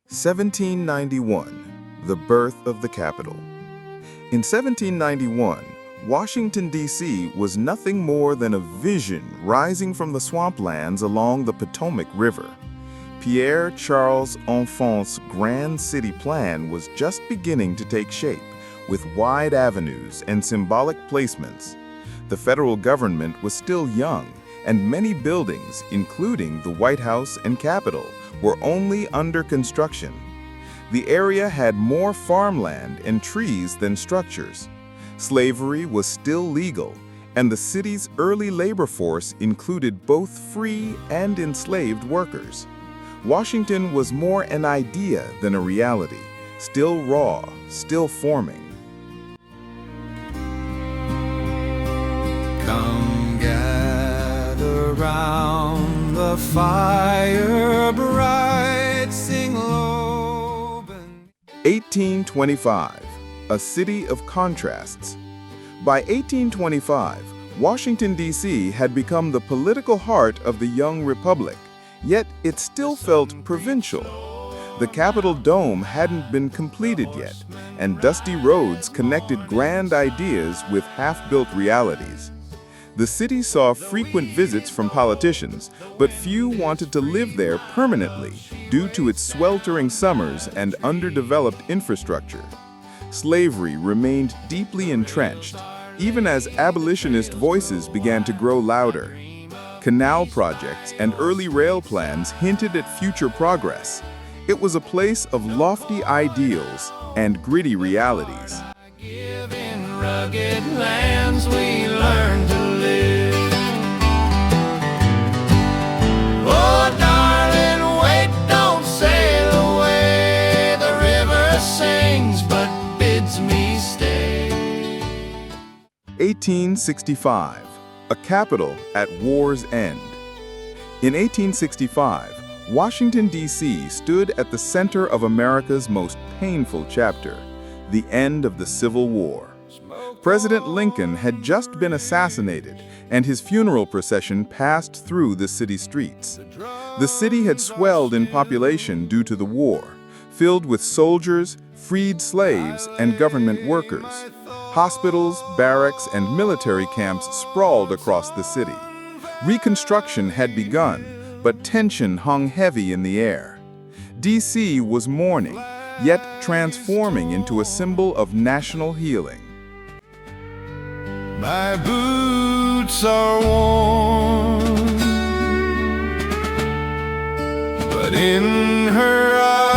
1791, the birth of the capital. In 1791, Washington, D.C. was nothing more than a vision rising from the swamplands along the Potomac River. Pierre Charles Enfant's grand city plan was just beginning to take shape, with wide avenues and symbolic placements. The federal government was still young, and many buildings, including the White House and Capitol, were only under construction. The area had more farmland and trees than structures. Slavery was still legal, and the city's early labor force included both free and enslaved workers. Washington was more an idea than a reality, still raw, still forming. Come gather round the fire bright, sing low. 1825, a city of contrasts. By 1825, Washington, D.C. had become the political heart of the young republic, yet it still felt provincial. The Capitol dome hadn't been completed yet, and dusty roads connected grand ideas with half-built realities. The city saw frequent visits from politicians, but few wanted to live there permanently due to its sweltering summers and underdeveloped infrastructure. Slavery remained deeply entrenched, even as abolitionist voices began to grow louder. Canal projects and early rail plans hinted at future progress. It was a place of lofty ideals and gritty realities. In rugged lands we learn to live. Oh, darling, wait, don't sail away. The river sings but bids me stay. 1865, a capital at war's end. In 1865, Washington, D.C. stood at the center of America's most painful chapter, the end of the Civil War. President Lincoln had just been assassinated, and his funeral procession passed through the city streets. The city had swelled in population due to the war, filled with soldiers, freed slaves, and government workers. Hospitals, barracks, and military camps sprawled across the city. Reconstruction had begun, but tension hung heavy in the air. D.C. was mourning, yet transforming into a symbol of national healing. My boots are worn, but in her eyes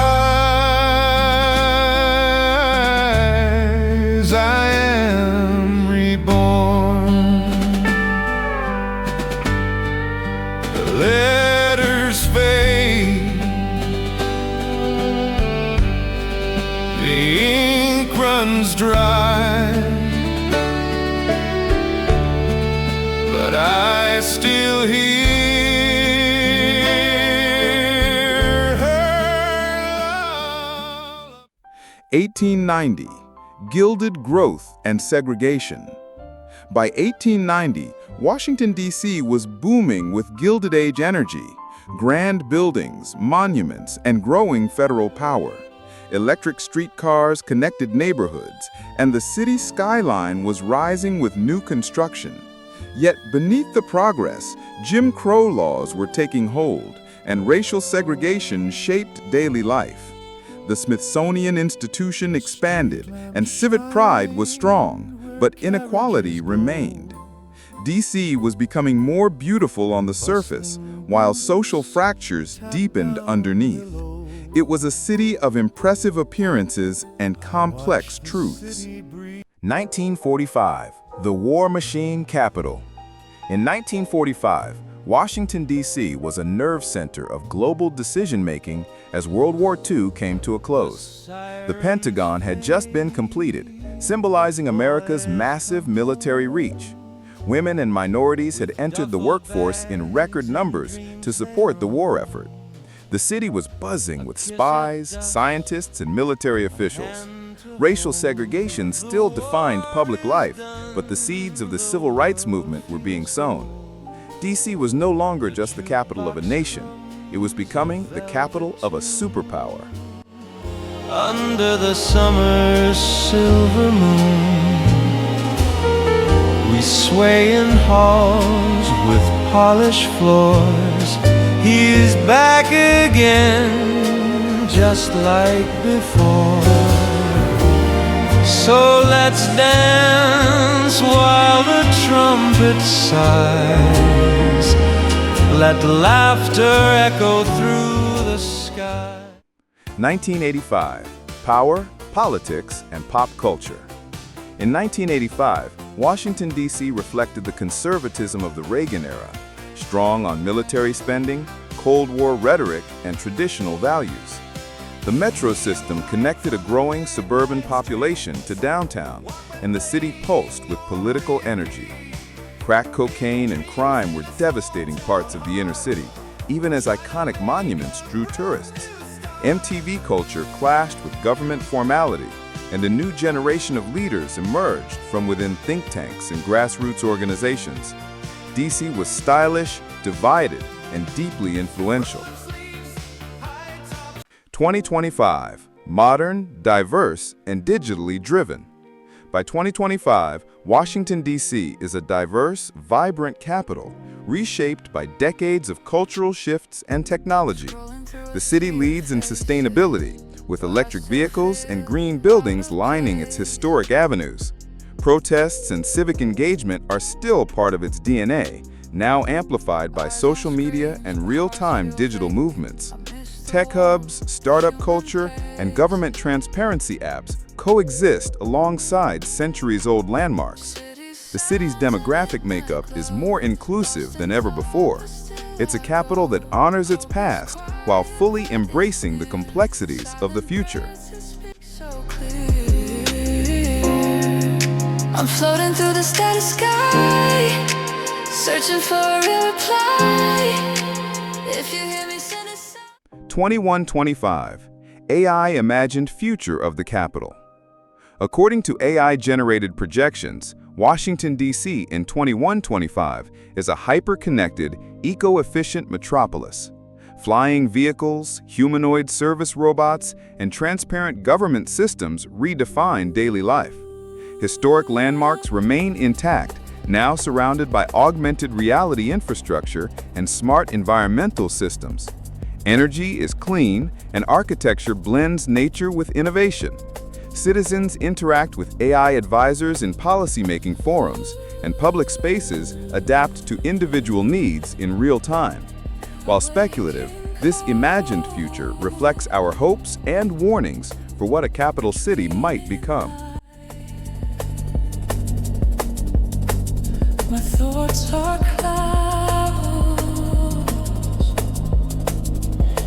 I am reborn. The letters fade, the ink runs dry, but I still hear her lullaby. 1890, gilded growth and segregation. By 1890, Washington, D.C. was booming with Gilded Age energy, grand buildings, monuments, and growing federal power. Electric streetcars connected neighborhoods, and the city skyline was rising with new construction. Yet beneath the progress, Jim Crow laws were taking hold, and racial segregation shaped daily life. The Smithsonian Institution expanded, and civic pride was strong, but inequality remained. D.C. was becoming more beautiful on the surface, while social fractures deepened underneath. It was a city of impressive appearances and complex truths. 1945, the war machine capital. In 1945, Washington, D.C. was a nerve center of global decision-making as World War II came to a close. The Pentagon had just been completed, symbolizing America's massive military reach. Women and minorities had entered the workforce in record numbers to support the war effort. The city was buzzing with spies, scientists, and military officials. Racial segregation still defined public life, but the seeds of the civil rights movement were being sown. D.C. was no longer just the capital of a nation. It was becoming the capital of a superpower. under the summer's silver moon. We sway in halls with polished floors. He's back again, just like before. So let's dance while the trumpet sighs. Let laughter echo through the sky. 1985, power, politics, and pop culture. In 1985, Washington, D.C. reflected the conservatism of the Reagan era, strong on military spending, Cold War rhetoric, and traditional values. The metro system connected a growing suburban population to downtown, and the city pulsed with political energy. Crack cocaine and crime were devastating parts of the inner city, even as iconic monuments drew tourists. MTV culture clashed with government formality, and a new generation of leaders emerged from within think tanks and grassroots organizations. DC was stylish, divided, and deeply influential. 2025, modern, diverse, and digitally driven. By 2025, Washington, D.C. is a diverse, vibrant capital, reshaped by decades of cultural shifts and technology. The city leads in sustainability, with electric vehicles and green buildings lining its historic avenues. Protests and civic engagement are still part of its DNA, now amplified by social media and real-time digital movements. Tech hubs, startup culture, and government transparency apps coexist alongside centuries-old landmarks. The city's demographic makeup is more inclusive than ever before. It's a capital that honors its past while fully embracing the complexities of the future. I'm floating through the static sky, searching for a real reply. If you hear me send a sign. 2125, AI-imagined future of the capital. According to AI-generated projections, Washington, D.C. in 2125 is a hyper-connected, eco-efficient metropolis. Flying vehicles, humanoid service robots, and transparent government systems redefine daily life. Historic landmarks remain intact, now surrounded by augmented reality infrastructure and smart environmental systems. Energy is clean, and architecture blends nature with innovation. Citizens interact with AI advisors in policymaking forums, and public spaces adapt to individual needs in real time. While speculative, this imagined future reflects our hopes and warnings for what a capital city might become. My thoughts are clouds,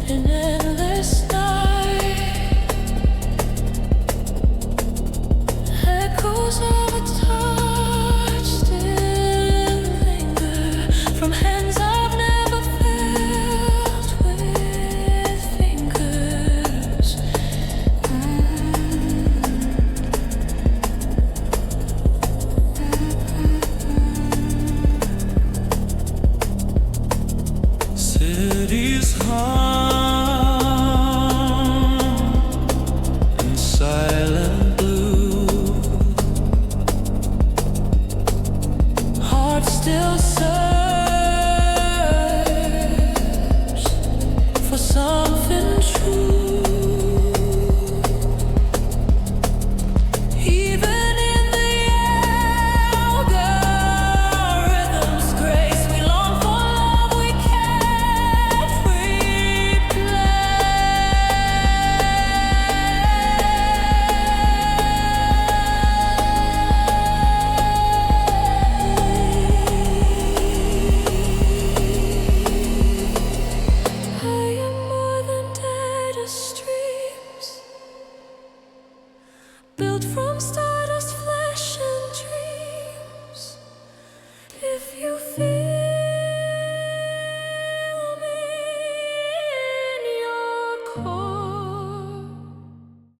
an endless night, echoes of a touch still linger from hands I've never felt with fingers. Cities hum in silent blue. Heart still search for something true.